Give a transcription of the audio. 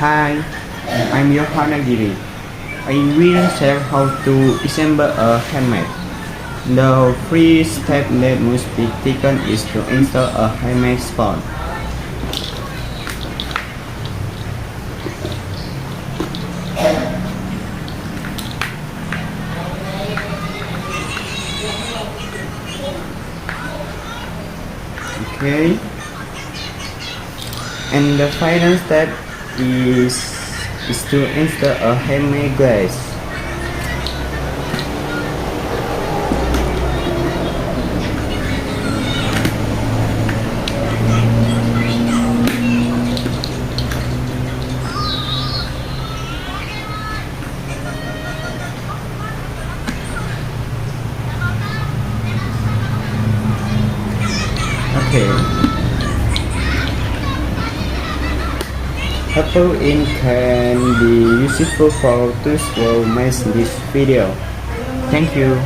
Hi, I'm Yohana Giri. I will share how to assemble a helmet. The first step that must be taken is to install a helmet phone. Okay. And the final step is to install a helmet glass. Okay. Apple Ink can be useful for those who make this video. Thank you.